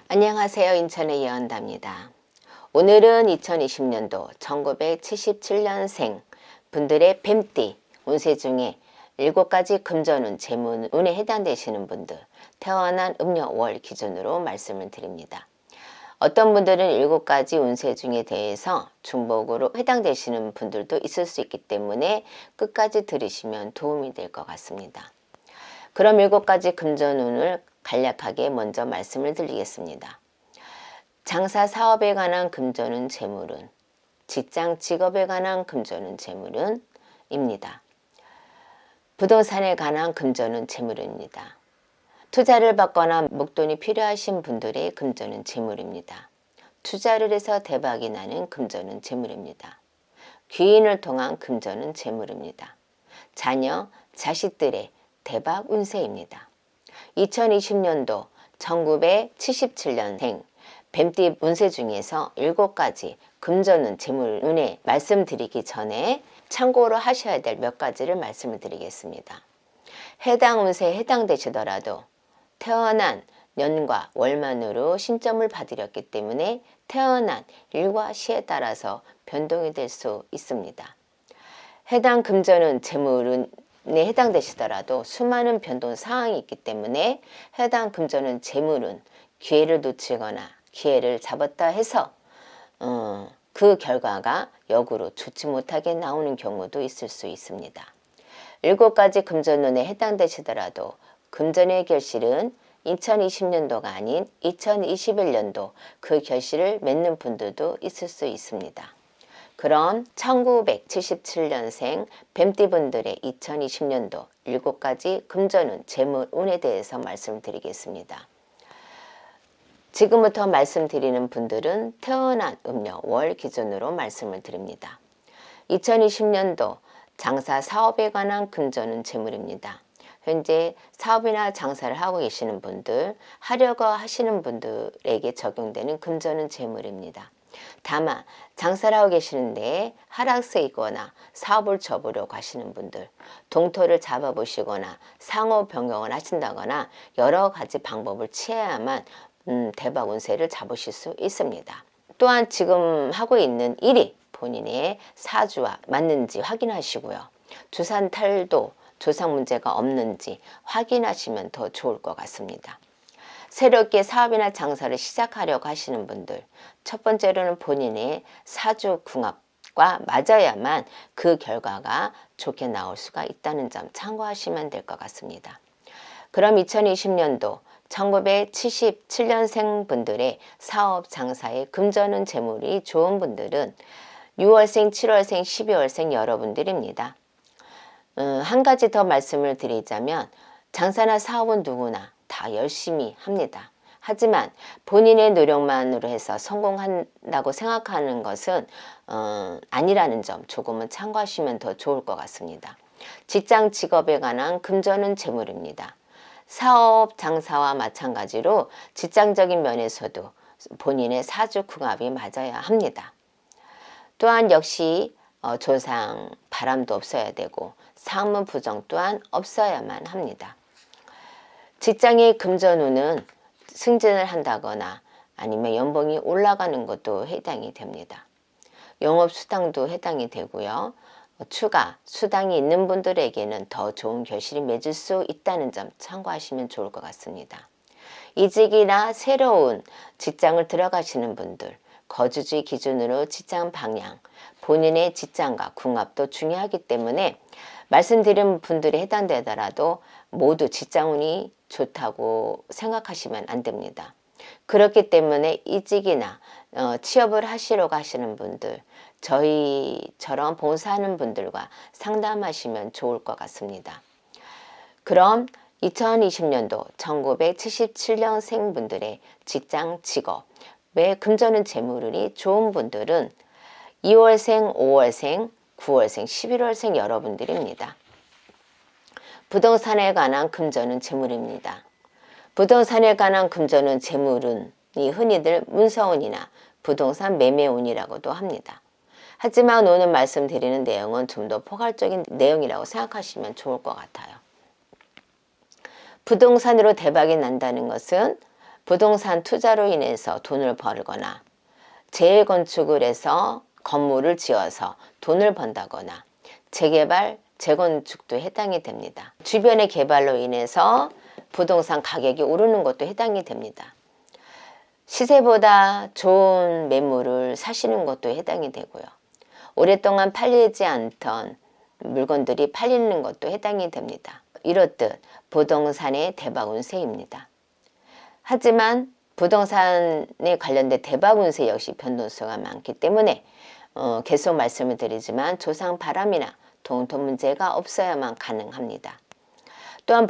안녕하세요. 인천의 예언다입니다. 오늘은 2020년도 1977년생 분들의 뱀띠 운세 중에 7가지 금전운, 재물운에 해당되시는 분들 태어난 음력월 기준으로 말씀을 드립니다. 어떤 분들은 7가지 운세 중에 대해서 중복으로 해당되시는 분들도 있을 수 있기 때문에 끝까지 들으시면 도움이 될 것 같습니다. 그럼 7가지 금전운을 간략하게 먼저 말씀을 드리겠습니다. 장사 사업에 관한 금전운 재물운, 직장 직업에 관한 금전운 재물운 입니다. 부동산에 관한 금전운 재물입니다. 투자를 받거나 목돈이 필요하신 분들의 금전운 재물입니다. 투자를 해서 대박이 나는 금전운 재물입니다. 귀인을 통한 금전운 재물입니다. 자녀, 자식들의 대박 운세입니다. 2020년도 1977년생 뱀띠 운세 중에서 7가지 금전운, 재물운에 말씀드리기 전에 참고로 하셔야 될 몇 가지를 말씀을 드리겠습니다. 해당 운세에 해당되시더라도 태어난 년과 월만으로 신점을 받으렸기 때문에 태어난 일과 시에 따라서 변동이 될 수 있습니다. 해당 금전운, 재물운에 해당되시더라도 수많은 변동 사항이 있기 때문에 해당 금전운, 재물운 기회를 놓치거나 기회를 잡았다 해서 그 결과가 역으로 좋지 못하게 나오는 경우도 있을 수 있습니다. 7가지 금전운에 해당되시더라도 금전의 결실은 2020년도가 아닌 2021년도 그 결실을 맺는 분들도 있을 수 있습니다. 그럼 1977년생 뱀띠분들의 2020년도 7가지 금전운, 재물운에 대해서 말씀드리겠습니다. 지금부터 말씀드리는 분들은 태어난 음력 월 기준으로 말씀을 드립니다. 2020년도 장사 사업에 관한 금전운 재물입니다. 현재 사업이나 장사를 하고 계시는 분들, 하려고 하시는 분들에게 적용되는 금전운 재물입니다. 다만 장사를 하고 계시는데 하락세이거나 사업을 접으려고 하시는 분들, 동토를 잡아보시거나 상호 변경을 하신다거나 여러 가지 방법을 취해야만 대박 운세를 잡으실 수 있습니다. 또한 지금 하고 있는 일이 본인의 사주와 맞는지 확인하시고요. 주산 탈도, 조상 문제가 없는지 확인하시면 더 좋을 것 같습니다. 새롭게 사업이나 장사를 시작하려고 하시는 분들, 첫 번째로는 본인의 사주 궁합과 맞아야만 그 결과가 좋게 나올 수가 있다는 점 참고하시면 될 것 같습니다. 그럼 2020년도 1977년생 분들의 사업, 장사에 금전운, 재물이 좋은 분들은 6월생, 7월생, 12월생 여러분들입니다. 한 가지 더 말씀을 드리자면 장사나 사업은 누구나 다 열심히 합니다. 하지만 본인의 노력만으로 해서 성공한다고 생각하는 것은 아니라는 점 조금은 참고하시면 더 좋을 것 같습니다. 직장, 직업에 관한 금전운, 재물입니다. 사업, 장사와 마찬가지로 직장적인 면에서도 본인의 사주 궁합이 맞아야 합니다. 또한 역시 조상, 바람도 없어야 되고 상문 부정 또한 없어야만 합니다. 직장의 금전운은 승진을 한다거나 아니면 연봉이 올라가는 것도 해당이 됩니다. 영업수당도 해당이 되고요. 추가 수당이 있는 분들에게는 더 좋은 결실이 맺을 수 있다는 점 참고하시면 좋을 것 같습니다. 이직이나 새로운 직장을 들어가시는 분들, 거주지 기준으로 직장 방향, 본인의 직장과 궁합도 중요하기 때문에 말씀드린 분들이 해당되더라도 모두 직장운이 좋다고 생각하시면 안 됩니다. 그렇기 때문에 이직이나 취업을 하시려고 하시는 분들, 저희처럼 봉사하는 분들과 상담하시면 좋을 것 같습니다. 그럼 2020년도 1977년생 분들의 직장, 직업의 금전운, 재물운이 좋은 분들은 2월생, 5월생, 9월생, 11월생 여러분들입니다. 부동산에 관한 금전운, 재물입니다. 부동산에 관한 금전운, 재물운이 흔히들 문서운이나 부동산 매매운이라고도 합니다. 하지만 오늘 말씀드리는 내용은 좀 더 포괄적인 내용이라고 생각하시면 좋을 것 같아요. 부동산으로 대박이 난다는 것은 부동산 투자로 인해서 돈을 벌거나 재건축을 해서 건물을 지어서 돈을 번다거나 재개발, 재건축도 해당이 됩니다. 주변의 개발로 인해서 부동산 가격이 오르는 것도 해당이 됩니다. 시세보다 좋은 매물을 사시는 것도 해당이 되고요. 오랫동안 팔리지 않던 물건들이 팔리는 것도 해당이 됩니다. 이렇듯 부동산의 대박 운세입니다. 하지만 부동산에 관련된 대박 운세 역시 변동수가 많기 때문에 계속 말씀을 드리지만 조상 바람이나 돈 문제가 없어야만 가능합니다. 또한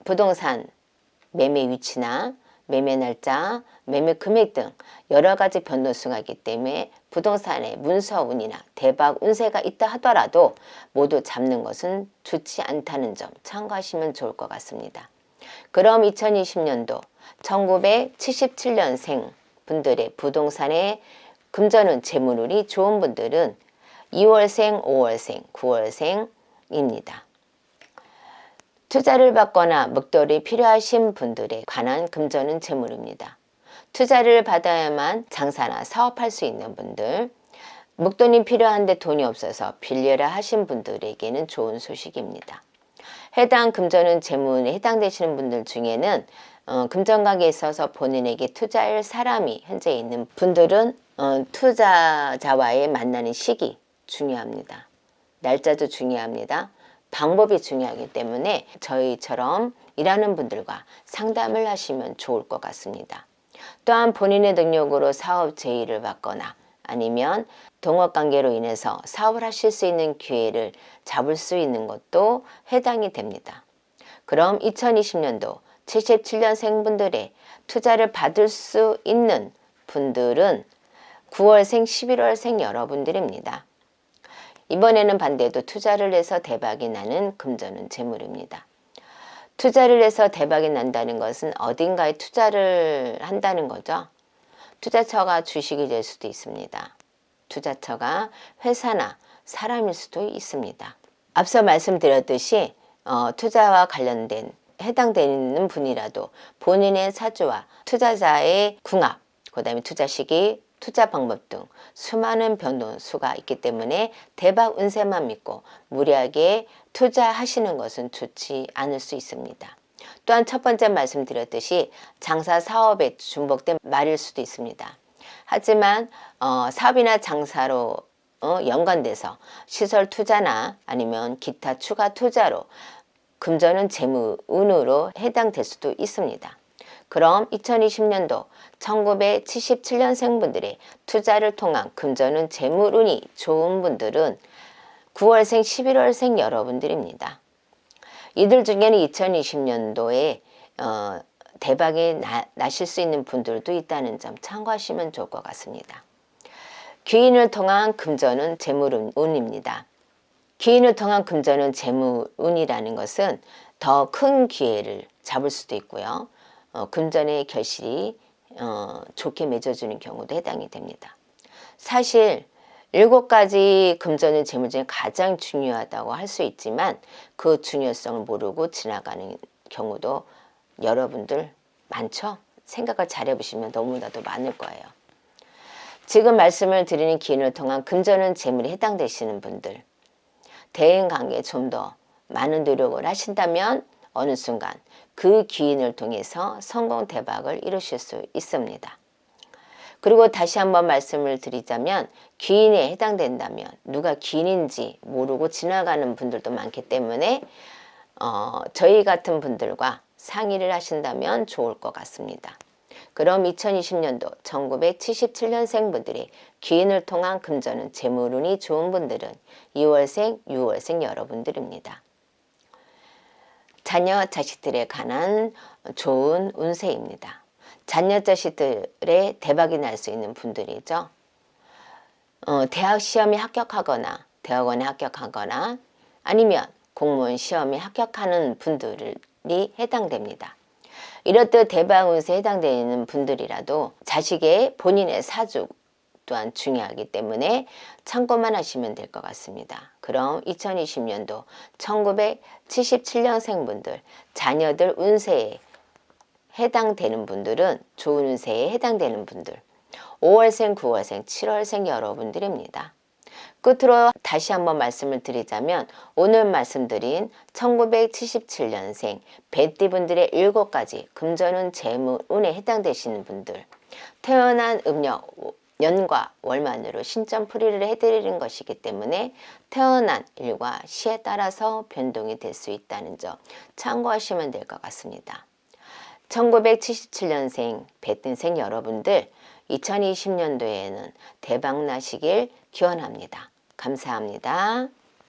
부동산 매매 위치나 매매 날짜, 매매 금액 등 여러 가지 변동수가 있기 때문에 부동산에 문서운이나 대박 운세가 있다 하더라도 모두 잡는 것은 좋지 않다는 점 참고하시면 좋을 것 같습니다. 그럼 2020년도 1977년생 분들의 부동산에 금전운 재물운이 좋은 분들은 2월생, 5월생, 9월생입니다. 투자를 받거나 목돈이 필요하신 분들에 관한 금전운 재물입니다. 투자를 받아야만 장사나 사업할 수 있는 분들, 목돈이 필요한데 돈이 없어서 빌려라 하신 분들에게는 좋은 소식입니다. 해당 금전운 재물운에 해당되시는 분들 중에는 금전가게에 있어서 본인에게 투자할 사람이 현재 있는 분들은 투자자와의 만나는 시기 중요합니다. 날짜도 중요합니다. 방법이 중요하기 때문에 저희처럼 일하는 분들과 상담을 하시면 좋을 것 같습니다. 또한 본인의 능력으로 사업 제의를 받거나 아니면 동업관계로 인해서 사업을 하실 수 있는 기회를 잡을 수 있는 것도 해당이 됩니다. 그럼 2020년도 77년생분들의 투자를 받을 수 있는 분들은 9월생, 11월생 여러분들입니다. 이번에는 반대로 투자를 해서 대박이 나는 금전운 재물입니다. 투자를 해서 대박이 난다는 것은 어딘가에 투자를 한다는 거죠. 투자처가 주식이 될 수도 있습니다. 투자처가 회사나 사람일 수도 있습니다. 앞서 말씀드렸듯이 투자와 관련된 해당되는 분이라도 본인의 사주와 투자자의 궁합, 그 다음에 투자 시기, 투자 방법 등 수많은 변동수가 있기 때문에 대박 운세만 믿고 무리하게 투자하시는 것은 좋지 않을 수 있습니다. 또한 첫 번째 말씀드렸듯이 장사 사업에 중복된 말일 수도 있습니다. 하지만 사업이나 장사로 연관돼서 시설 투자나 아니면 기타 추가 투자로 금전은 재물운으로 해당될 수도 있습니다. 그럼 2020년도 1977년생분들의 투자를 통한 금전운 재물운이 좋은 분들은 9월생, 11월생 여러분들입니다. 이들 중에는 2020년도에 대박이 나실 수 있는 분들도 있다는 점 참고하시면 좋을 것 같습니다. 귀인을 통한 금전운 재물운입니다. 귀인을 통한 금전운 재물운이라는 것은 더 큰 기회를 잡을 수도 있고요. 금전의 결실이 좋게 맺어주는 경우도 해당이 됩니다. 사실 7가지 금전운 재물 중에 가장 중요하다고 할 수 있지만 그 중요성을 모르고 지나가는 경우도 여러분들 많죠? 생각을 잘 해보시면 너무나도 많을 거예요. 지금 말씀을 드리는 기인을 통한 금전운 재물에 해당되시는 분들, 대인관계에 좀 더 많은 노력을 하신다면 어느 순간 그 기인을 통해서 성공 대박을 이루실 수 있습니다. 그리고 다시 한번 말씀을 드리자면 기인에 해당된다면 누가 기인인지 모르고 지나가는 분들도 많기 때문에 저희 같은 분들과 상의를 하신다면 좋을 것 같습니다. 그럼 2020년도 1977년생 분들이 기인을 통한 금전운 재물운이 좋은 분들은 2월생, 6월생 여러분들입니다. 자녀 자식들에 관한 좋은 운세입니다. 자녀 자식들의 대박이 날 수 있는 분들이죠. 대학 시험에 합격하거나 대학원에 합격하거나 아니면 공무원 시험에 합격하는 분들이 해당됩니다. 이렇듯 대박 운세에 해당되는 분들이라도 자식의 본인의 사주 또한 중요하기 때문에 참고만 하시면 될 것 같습니다. 그럼 2020년도 1977년생 분들 자녀들 운세에 해당되는 분들은 좋은 운세에 해당되는 분들 5월생, 9월생, 7월생 여러분들입니다. 끝으로 다시 한번 말씀을 드리자면 오늘 말씀드린 1977년생 뱃띠분들의 7가지 금전운, 재물, 운에 해당되시는 분들 태어난 음력 년과 월만으로 신점풀이를 해드리는 것이기 때문에 태어난 일과 시에 따라서 변동이 될 수 있다는 점 참고하시면 될 것 같습니다. 1977년생 뱃띠생 여러분들 2020년도에는 대박 나시길 기원합니다. 감사합니다.